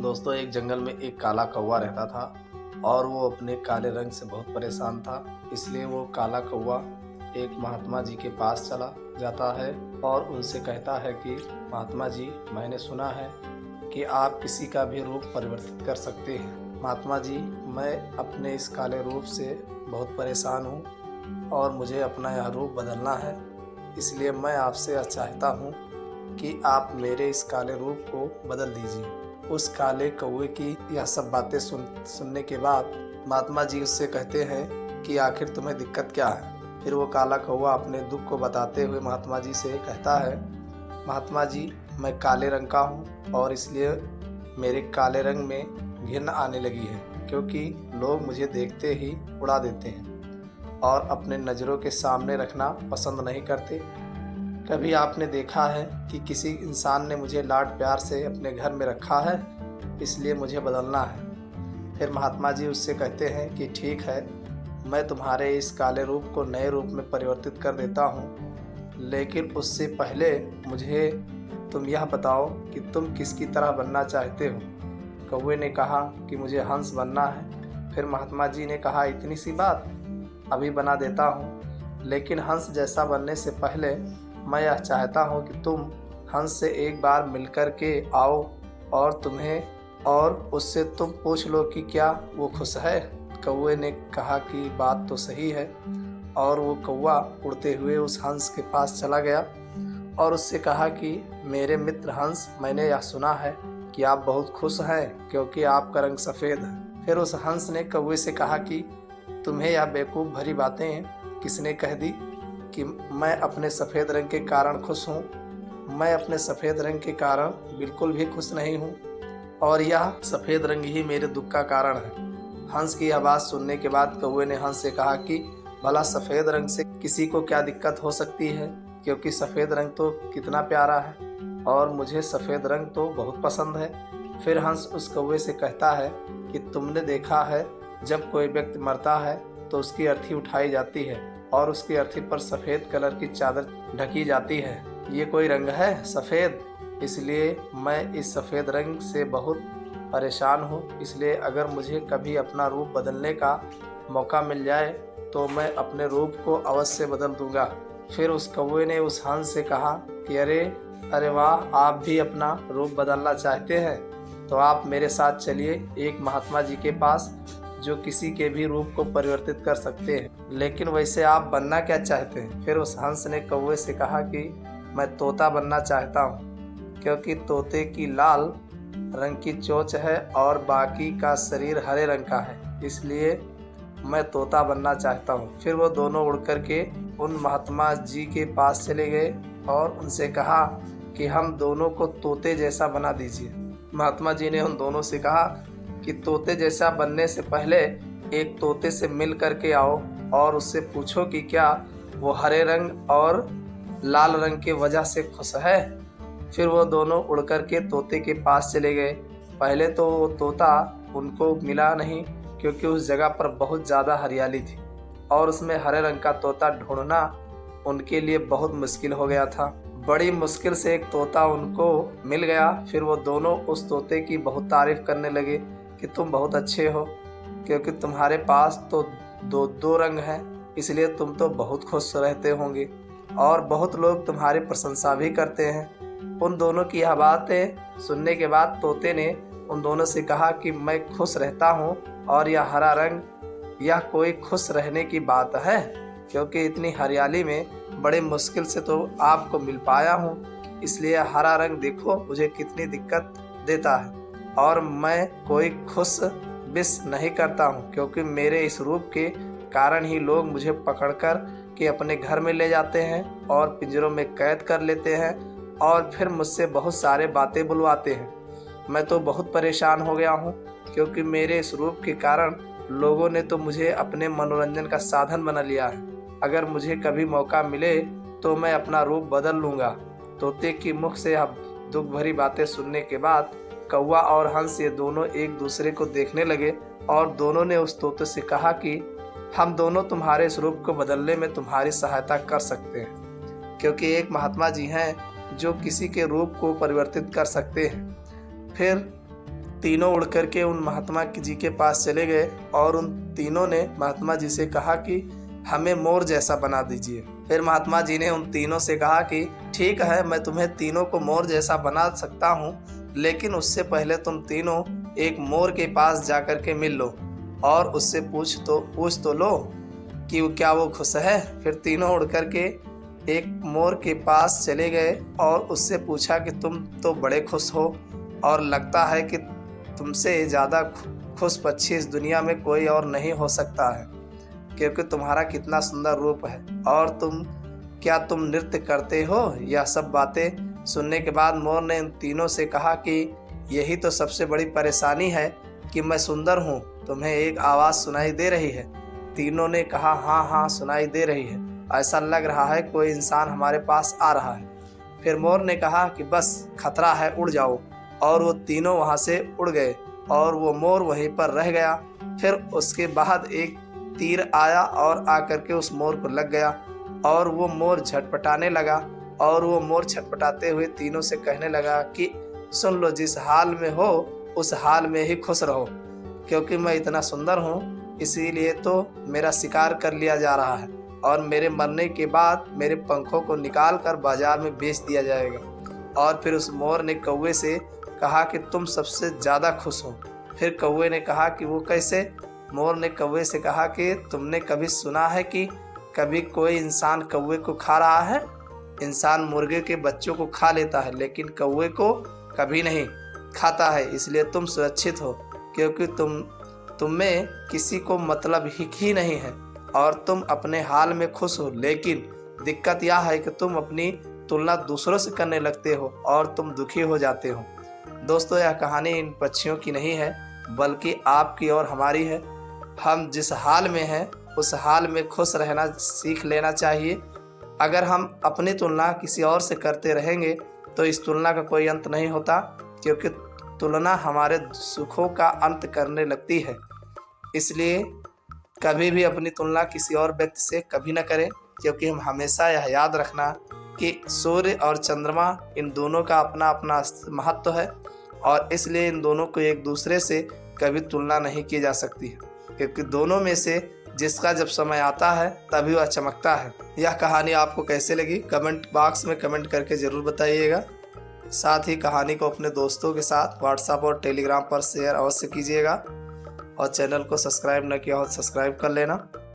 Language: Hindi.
दोस्तों, एक जंगल में एक काला कौवा रहता था और वो अपने काले रंग से बहुत परेशान था। इसलिए वो काला कौवा एक महात्मा जी के पास चला जाता है और उनसे कहता है कि महात्मा जी, मैंने सुना है कि आप किसी का भी रूप परिवर्तित कर सकते हैं। महात्मा जी, मैं अपने इस काले रूप से बहुत परेशान हूँ और मुझे अपना यह रूप बदलना है। इसलिए मैं आपसे चाहता हूँ कि आप मेरे इस काले रूप को बदल दीजिए। उस काले कौवे की यह सब बातें सुनने के बाद महात्मा जी उससे कहते हैं कि आखिर तुम्हें दिक्कत क्या है। फिर वो काला कौवा अपने दुख को बताते हुए महात्मा जी से कहता है, महात्मा जी, मैं काले रंग का हूँ और इसलिए मेरे काले रंग में घिन आने लगी है, क्योंकि लोग मुझे देखते ही उड़ा देते हैं और अपने नज़रों के सामने रखना पसंद नहीं करते। कभी आपने देखा है कि किसी इंसान ने मुझे लाड प्यार से अपने घर में रखा है, इसलिए मुझे बदलना है। फिर महात्मा जी उससे कहते हैं कि ठीक है, मैं तुम्हारे इस काले रूप को नए रूप में परिवर्तित कर देता हूँ, लेकिन उससे पहले मुझे तुम यह बताओ कि तुम किसकी तरह बनना चाहते हो। कौवे ने कहा कि मुझे हंस बनना है। फिर महात्मा जी ने कहा, इतनी सी बात, अभी बना देता हूँ, लेकिन हंस जैसा बनने से पहले मैं यह चाहता हूँ कि तुम हंस से एक बार मिलकर के आओ और उससे तुम पूछ लो कि क्या वो खुश है। कौवे ने कहा कि बात तो सही है, और वो कौवा उड़ते हुए उस हंस के पास चला गया और उससे कहा कि मेरे मित्र हंस, मैंने यह सुना है कि आप बहुत खुश हैं क्योंकि आपका रंग सफ़ेद है। फिर उस हंस ने कौवे से कहा कि तुम्हें यह बेवकूफ़ भरी बातें किसने कह दी कि मैं अपने सफ़ेद रंग के कारण खुश हूँ। मैं अपने सफ़ेद रंग के कारण बिल्कुल भी खुश नहीं हूँ और यह सफ़ेद रंग ही मेरे दुख का कारण है। हंस की यह बात सुनने के बाद कौवे ने हंस से कहा कि भला सफ़ेद रंग से किसी को क्या दिक्कत हो सकती है, क्योंकि सफ़ेद रंग तो कितना प्यारा है और मुझे सफ़ेद रंग तो बहुत पसंद है। फिर हंस उस कौवे से कहता है कि तुमने देखा है, जब कोई व्यक्ति मरता है तो उसकी अर्थी उठाई जाती है और उसकी अर्थी पर सफ़ेद कलर की चादर ढकी जाती है। ये कोई रंग है सफ़ेद, इसलिए मैं इस सफ़ेद रंग से बहुत परेशान हूँ। इसलिए अगर मुझे कभी अपना रूप बदलने का मौका मिल जाए तो मैं अपने रूप को अवश्य बदल दूंगा। फिर उस कौवे ने उस हंस से कहा कि अरे वाह, आप भी अपना रूप बदलना चाहते हैं, तो आप मेरे साथ चलिए एक महात्मा जी के पास जो किसी के भी रूप को परिवर्तित कर सकते हैं। लेकिन वैसे आप बनना क्या चाहते हैं? फिर उस हंस ने कौवे से कहा कि मैं तोता बनना चाहता हूँ, क्योंकि तोते की लाल रंग की चोंच है और बाकी का शरीर हरे रंग का है, इसलिए मैं तोता बनना चाहता हूँ। फिर वो दोनों उड़ कर के उन महात्मा जी के पास चले गए और उनसे कहा कि हम दोनों को तोते जैसा बना दीजिए। महात्मा जी ने उन दोनों से कहा कि तोते जैसा बनने से पहले एक तोते से मिल करके आओ और उससे पूछो कि क्या वो हरे रंग और लाल रंग के वजह से खुश है। फिर वो दोनों उड़ करके तोते के पास चले गए। पहले तो वो तोता उनको मिला नहीं, क्योंकि उस जगह पर बहुत ज़्यादा हरियाली थी और उसमें हरे रंग का तोता ढूंढना उनके लिए बहुत मुश्किल हो गया था। बड़ी मुश्किल से एक तोता उनको मिल गया। फिर वो दोनों उस तोते की बहुत तारीफ़ करने लगे कि तुम बहुत अच्छे हो, क्योंकि तुम्हारे पास तो दो रंग हैं, इसलिए तुम तो बहुत खुश रहते होंगे और बहुत लोग तुम्हारी प्रशंसा भी करते हैं। उन दोनों की यह बातें सुनने के बाद तोते ने उन दोनों से कहा कि मैं खुश रहता हूँ और यह हरा रंग, यह कोई खुश रहने की बात है, क्योंकि इतनी हरियाली में बड़े मुश्किल से तो आपको मिल पाया हूँ। इसलिए हरा रंग देखो मुझे कितनी दिक्कत देता है और मैं कोई खुश विश नहीं करता हूँ, क्योंकि मेरे इस रूप के कारण ही लोग मुझे पकड़कर के अपने घर में ले जाते हैं और पिंजरों में कैद कर लेते हैं और फिर मुझसे बहुत सारे बातें बुलवाते हैं। मैं तो बहुत परेशान हो गया हूँ, क्योंकि मेरे इस रूप के कारण लोगों ने तो मुझे अपने मनोरंजन का साधन बना लिया है। अगर मुझे कभी मौका मिले तो मैं अपना रूप बदल लूँगा। तोते की मुख से अब दुख भरी बातें सुनने के बाद कौवा और हंस ये दोनों एक दूसरे को देखने लगे और दोनों ने उस तोते से कहा कि हम दोनों तुम्हारे इस रूप को बदलने में तुम्हारी सहायता कर सकते हैं, क्योंकि एक महात्मा जी हैं जो किसी के रूप को परिवर्तित कर सकते हैं। फिर तीनों उड़ करके उन महात्मा जी के पास चले गए और उन तीनों ने महात्मा जी से कहा कि हमें मोर जैसा बना दीजिए। फिर महात्मा जी ने उन तीनों से कहा कि ठीक है, मैं तुम्हें तीनों को मोर जैसा बना सकता हूँ, लेकिन उससे पहले तुम तीनों एक मोर के पास जा कर के मिल लो और उससे पूछ तो लो कि क्या वो खुश है। फिर तीनों उड़ करके एक मोर के पास चले गए और उससे पूछा कि तुम तो बड़े खुश हो और लगता है कि तुमसे ज़्यादा खुश पक्षी इस दुनिया में कोई और नहीं हो सकता है, क्योंकि तुम्हारा कितना सुंदर रूप है और तुम नृत्य करते हो। यह सब बातें सुनने के बाद मोर ने इन तीनों से कहा कि यही तो सबसे बड़ी परेशानी है कि मैं सुंदर हूँ, तुम्हें एक आवाज़ सुनाई दे रही है। तीनों ने कहा हाँ हाँ सुनाई दे रही है, ऐसा लग रहा है कोई इंसान हमारे पास आ रहा है। फिर मोर ने कहा कि बस खतरा है, उड़ जाओ। और वो तीनों वहाँ से उड़ गए और वो मोर वहीं पर रह गया। फिर उसके बाद एक तीर आया और आकर के उस मोर को लग गया और वो मोर झटपटाने लगा और वो मोर छटपटाते हुए तीनों से कहने लगा कि सुन लो, जिस हाल में हो उस हाल में ही खुश रहो, क्योंकि मैं इतना सुंदर हूँ इसीलिए तो मेरा शिकार कर लिया जा रहा है और मेरे मरने के बाद मेरे पंखों को निकाल कर बाजार में बेच दिया जाएगा। और फिर उस मोर ने कौवे से कहा कि तुम सबसे ज़्यादा खुश हो। फिर कौवे ने कहा कि वो कैसे। मोर ने कौवे से कहा कि तुमने कभी सुना है कि कभी कोई इंसान कौवे को खा रहा है? इंसान मुर्गे के बच्चों को खा लेता है लेकिन कौवे को कभी नहीं खाता है, इसलिए तुम सुरक्षित हो, क्योंकि तुम में किसी को मतलब ही नहीं है और तुम अपने हाल में खुश हो। लेकिन दिक्कत यह है कि तुम अपनी तुलना दूसरों से करने लगते हो और तुम दुखी हो जाते हो। दोस्तों, यह कहानी इन पक्षियों की नहीं है बल्कि आपकी और हमारी है। हम जिस हाल में हैं उस हाल में खुश रहना सीख लेना चाहिए। अगर हम अपनी तुलना किसी और से करते रहेंगे तो इस तुलना का कोई अंत नहीं होता, क्योंकि तुलना हमारे सुखों का अंत करने लगती है। इसलिए कभी भी अपनी तुलना किसी और व्यक्ति से कभी न करें, क्योंकि हम हमेशा यह याद रखना कि सूर्य और चंद्रमा इन दोनों का अपना अपना महत्व है और इसलिए इन दोनों को एक दूसरे से कभी तुलना नहीं की जा सकती है, क्योंकि दोनों में से जिसका जब समय आता है तभी वह चमकता है। यह कहानी आपको कैसे लगी कमेंट बॉक्स में कमेंट करके ज़रूर बताइएगा। साथ ही कहानी को अपने दोस्तों के साथ व्हाट्सएप और टेलीग्राम पर शेयर अवश्य कीजिएगा और चैनल को सब्सक्राइब न किया हो तो सब्सक्राइब कर लेना।